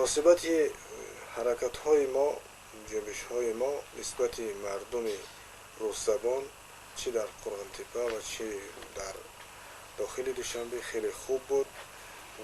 مناسبت حرکت های ما، جنبش های ما نسبت مردم روززبان چه در قرآن تپه و چه در داخل دوشنبه خیلی خوب بود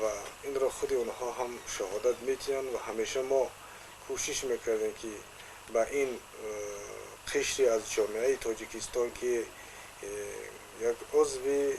و این را خود اونها هم شهادت میتین و همیشه ما کوشش میکردیم که با این قشری از جامعه تاجیکستان که یک عضو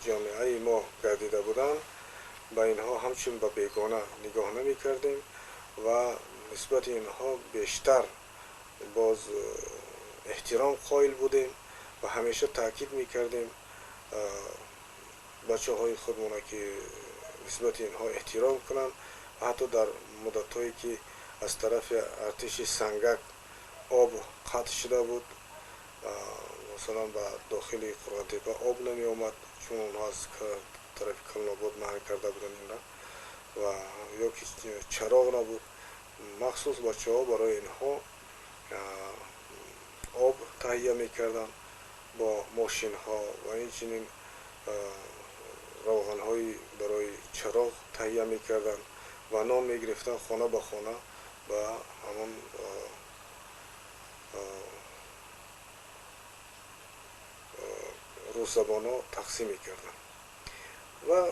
جامعه ما گردیده بودن با اینها همچون با بیگانه نگاه نمی کردیم و نسبت اینها بیشتر باز احترام قائل بودیم و همیشه تاکید می کردیم بچه های خودمون که نسبت اینها احترام کنند. حتی در مدت هایی که از طرف ارتش سنگک آب قطع شده بود، مثلا با داخل قرآن تپه آب نمی آمد چون اونها از طرف کلناباد منع کرده بودن این و یا که چراغ نبود، مخصوص بچه ها برای اینها آب تهیه میکردن با ماشین ها و این چنین روغن های برای چراغ تهیه میکردن و نان میگرفتن خانه به خانه و همون روززبان ها تقسیم میکردن و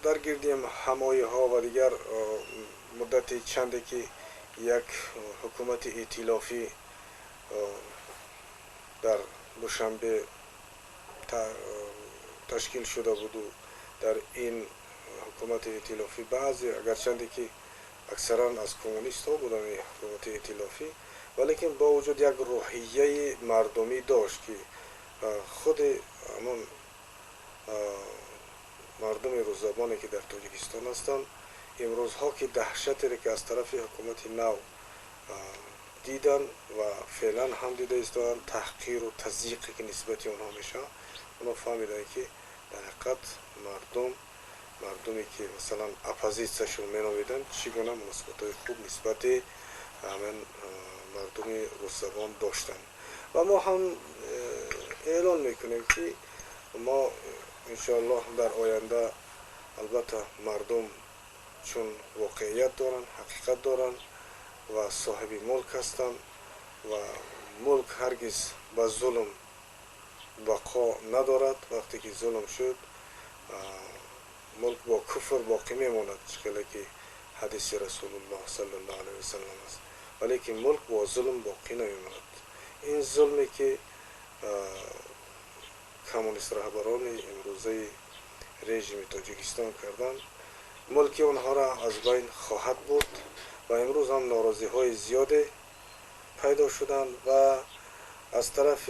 در گردی همایی ها و دیگر مدت چنده که یک حکومت ائتلافی در دوشنبه تشکیل شده بود و در این حکومت ائتلافی بعضی اگرچند که اکثرا از کمونیست ها بودن این حکومت ائتلافی، ولیکن با وجود یک روحیه مردمی داشت که خود همون مردم روززبانی که در تاجیکستان هستند امروزها که دهشتی را که از طرف حکومت نو دیدن و فعلا هم دیده ایستادن تحقیر و تضییقی که نسبت اونها میشه، اونا فهمیدن که در حقیقت مردمی که مثلا اپوزیسیون مینامیدن چگونه مناسبت های خوب نسبت همین مردم روززبان داشتن و ما هم اعلان میکنیم که ما انشاءالله در آینده البته مردم چون واقعیت دارن، حقیقت دارن و صاحب ملک هستن و ملک هرگز با ظلم بقا ندارد. وقتی که ظلم شد ملک با کفر باقی میماند، چقدر که حدیث رسول الله صلی الله علیه وسلم است، ولی که ملک با ظلم باقی نمیماند. این ظلمی که کمونیست رهبران امروزه رژیم تاجیکستان کردند ملک آنها را از بین خواهد برد و امروز هم ناراضی های زیاده پیدا شدند و از طرف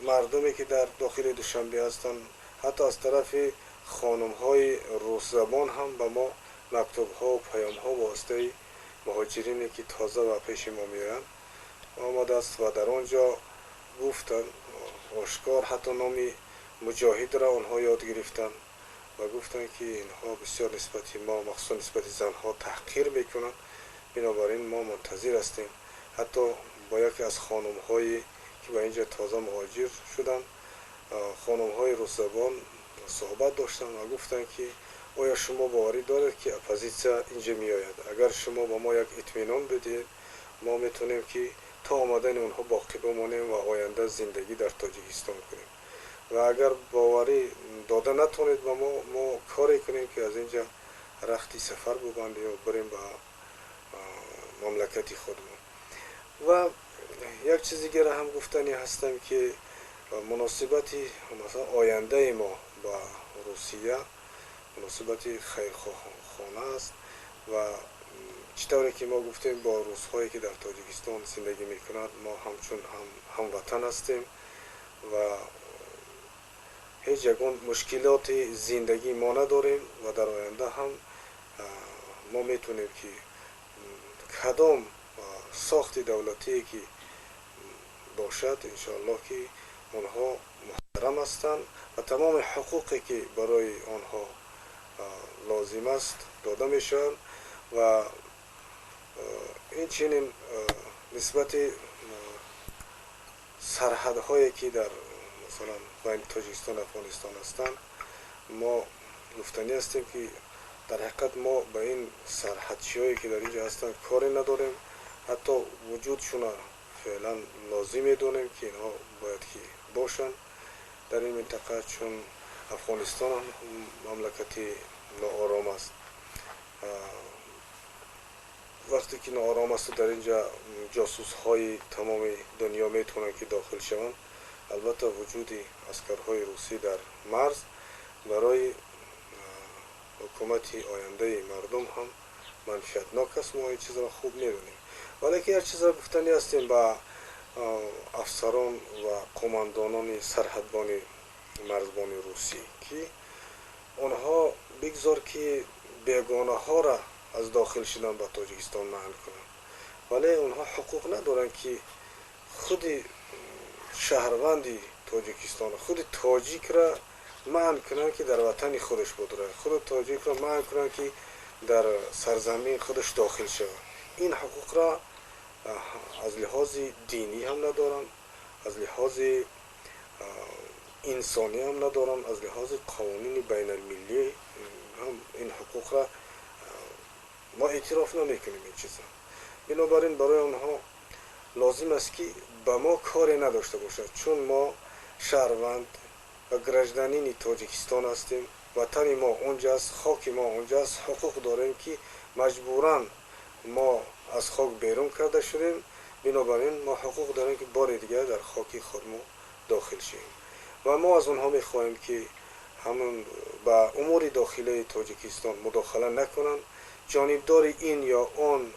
مردمی که در داخل دوشنبه هستند، حتی از طرف خانم های روززبان هم به ما مکتوب ها و پیام ها واسطه مهاجرینی که تازه و پیش ما میرن آمده است و در آنجا گفتن آشکار حتی نام مجاهد را آنها یاد گرفتن و گفتن که اینها بسیار نسبت ما مخصوصا نسبت زنها تحقیر میکنن، بنابراین ما منتظر هستیم. حتی با یکی از خانم هایی که به اینجا تازه مهاجر شدن، خانم های روززبان صحبت داشتن و گفتن که آیا شما باوری دارید که اپوزیسیا اینجا می آید؟ اگر شما با ما یک اطمینان بدید ما میتونیم که تا آمدن اونها باقی بمانیم و آینده زندگی در تاجیکستان کنیم و اگر باوری داده نتونید با ما کاری کنیم که از اینجا رختی سفر ببندیم و بریم به مملکت خودمون. و یک چیز دیگر هم گفتنی هستم که مناسبتی مثلا آینده ما با روسیه مناسبت خیرخواهانه است و چطوری که ما گفتیم با روس‌هایی که در تاجیکستان زندگی میکنند ما همچون هموطن هستیم و هیچ یگان مشکلات زندگی ما نداریم و در آینده هم ما میتونیم که کدام ساخت دولتی که باشد انشاءالله که آنها محترم هستند و تمام حقوقی که برای آنها لازم است داده میشن و این چنین نسبت سرحدهایی که در مثلا بین تاجیکستان و افغانستان هستند ما گفتنی هستیم که در حقیقت ما به این سرحدچی‌هایی که در اینجا هستند کاری نداریم، حتی وجودشون فعلا لازم میدونیم که اینها باید که باشن در این منطقه، چون افغانستان هم مملکتی ناآرام است. وقتی که ناآرام است در اینجا جاسوس های تمام دنیا میتونن که داخل شوند. البته وجود عسکرهای روسی در مرز برای حکومت آینده مردم هم منفعتناک است. ما این چیز را خوب میدونیم، ولی که هر چیز را گفتنی هستیم با افسران و قماندانان سرحدبان مرزبان روسی که اونها بگذار که بیگانه ها را از داخل شدن به تاجیکستان منع کنند، ولی اونها حقوق ندارن که خود شهروندی تاجیکستان، خود تاجیک را منع کنند که در وطن خودش بدره، خود تاجیک را منع کنند که در سرزمین خودش داخل شود. این حقوق را از لحاظ دینی هم ندارن، از لحاظ انسانی هم ندارن، از لحاظ قوانین بین المللی هم این حقوق را ما اعتراف نمیکنیم این چیزا. بنابراین برای اونها لازم است که به ما کاری نداشته باشد، چون ما شهروند و گرجدانین تاجیکستان هستیم، وطن ما اونجاست، خاک ما اونجاست، حقوق داریم که مجبوراً ما از خاک بیرون کرده شدیم. بنابراین ما حقوق داریم که بار دیگر در خاک خود ما داخل شیم و ما از اونها میخواهیم که همون با امور داخلی تاجیکستان مداخله نکنند، جانبدار این یا آن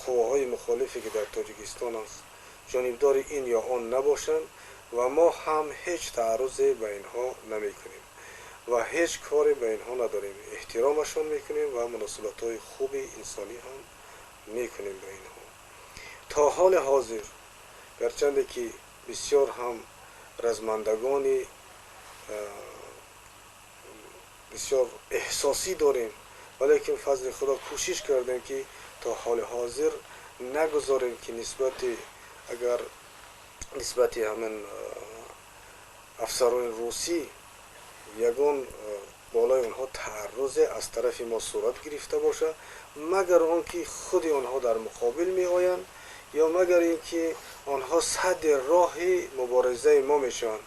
قواهای مخالفی که در تاجیکستان است جانبدار این یا آن نباشند و ما هم هیچ تعرض به اینها نمیکنیم و هیچ کاری به اینها نداریم، احترامشان میکنیم و مناسبت های خوب انسانی هم میکنیم به اینها. تا حال حاضر گرچنده که بسیار هم رزمندگانی بسیار احساسی داریم، ولیکن فضل خدا کوشش کردیم که تا حال حاضر نگذاریم که اگر نسبت همین افسران روسی یگان بالای اونها تعرض از طرف ما صورت گرفته باشه، مگر آنکه خود آنها در مقابل می آیند یا مگر اینکه آنها صد راه مبارزه ما میشن.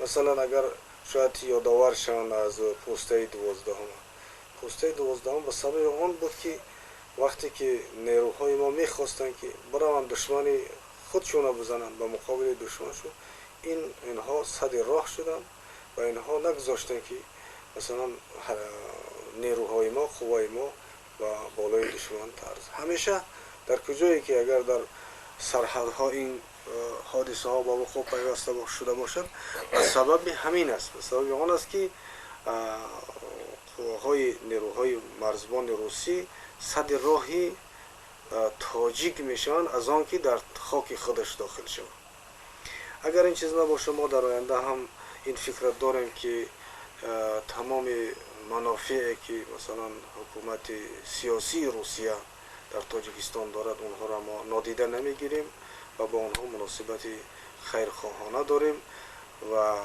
مثلا اگر شاید یادآور شوند از پوسته 12 به سبب آن بود که وقتی که نیروهای ما میخواستند که برای دشمن خودشون بزنند به مقابل دشمنشون، اینها صد راه شدند و اینها نگذاشتن که مثلا نیروهای ما، قوای ما و بالای دشمن تعرض. همیشه در کجایی که اگر در سرحدها این حادثه ها با وقوع پیوسته شده باشد، به سبب همین است، به سبب آن است که قواهای نیروهای مرزبان روسی صد راهی تاجیک میشن از آن که در خاک خودش داخل شود. اگر این چیز نباشه ما در آینده هم این فکر داریم که تمام منافعی که مثلا حکومت سیاسی روسیه در تاجیکستان دارد اونها را ما نادیده نمیگیریم و با اونها مناسبت خیرخواهانه داریم و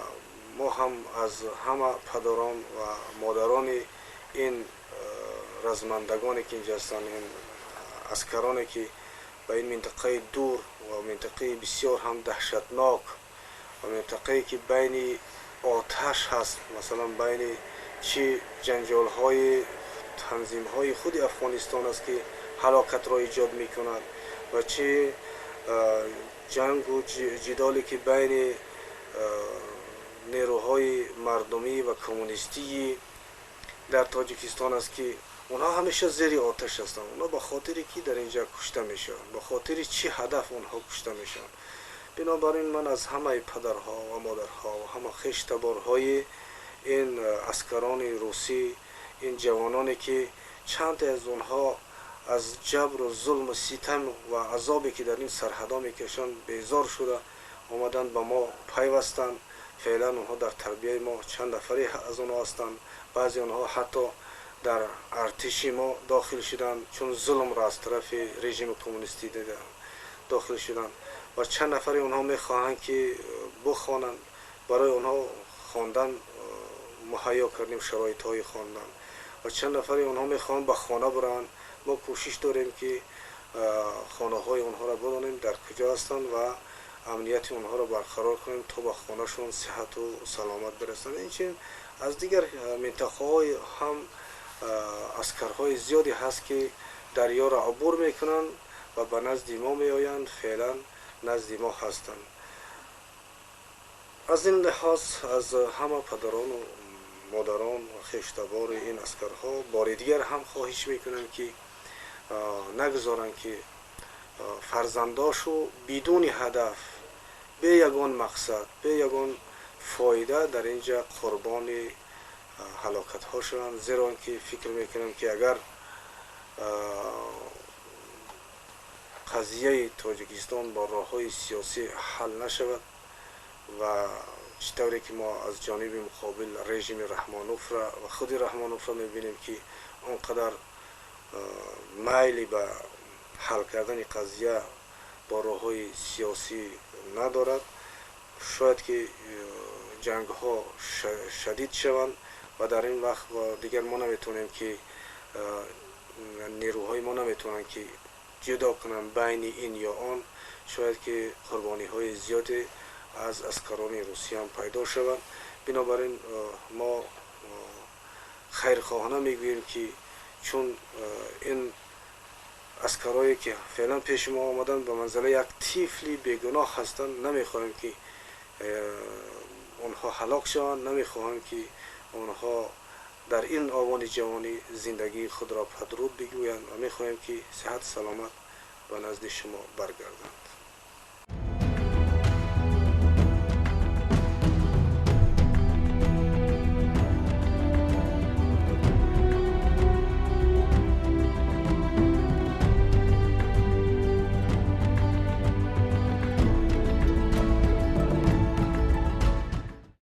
ما هم از همه پدران و مادران این رزمندگانی که اینجا هستند، این عسکرانی که به این منطقه دور و منطقه بسیار هم دهشتناک و منطقه که بین آتش هست، مثلا بین چه جنجال های تنظیم های خود افغانستان است که هلاکت را ایجاد می کند و چه جنگ و جدالی که بین نیروهای مردمی و کمونیستی در تاجیکستان است که اونها همیشه زیر آتش هستند. اونها به خاطری که در اینجا کشته میشن، به خاطر چه هدف اونها کشته میشن. بنابراین من از همه پدرها و مادرها و همه خشتبارهای این عسکران روسی، این جوانانی که چند از اونها از جبر و ظلم و ستم و عذابی که در این سرحدها میکشن بیزار شده آمدن به ما پیوستن. فعلا اونها در تربیه ما چند نفری از اونها هستند، بعضی اونها حتی در ارتش ما داخل شدن چون ظلم را از طرف رژیم کمونیستی داخل شدن و چند نفری اونها میخواهند که بخوانند. برای اونها خواندن مهیا کردیم شرایط های خواندن و چند نفری اونها میخوان به خانه برن. ما کوشش داریم که خانه های اونها را بدانیم در کجا هستند و امنیت اونها را برقرار کنیم تا به خانهشون صحت و سلامت برسند. اینچنین از دیگر منطقه های هم اسکرهای زیادی هست که دریا را عبور میکنند و به نزد ما میآیند، فعلا نزد ما هستند. از این لحاظ از همه پدران و مادران و خیشتوار این اسکرها بار دیگر هم خواهش میکنم که نگذارند که فرزنداشو بدون هدف، به یگان مقصد، به یگان فایده در اینجا قربان هلاکت ها شوند. زیرا که فکر میکنم که اگر قضیه تاجیکستان با راه های سیاسی حل نشود و چطوری که ما از جانب مقابل رژیم رحمانوف را و خود رحمانوف را میبینیم که اونقدر میلی به حل کردن قضیه با راه های سیاسی ندارد، شاید که جنگ ها شدید شوند و در این وقت دیگر ما نمیتونیم که نیروهای ما نمیتونن که جدا کنن بین این یا آن. شاید که قربانی های زیادی از اسکران روسیه هم پیدا شوند. بنابراین ما خیرخواهانه میگوییم که چون این اسکرایی که فعلا پیش ما آمدن به منزله یک طفلی بیگناه هستند، نمیخواهیم که اونها هلاک شوند، نمیخواهیم که اونها در این آوان جوانی زندگی خود را پدرود بگویند و میخواهیم که صحت سلامت به نزد شما برگردند.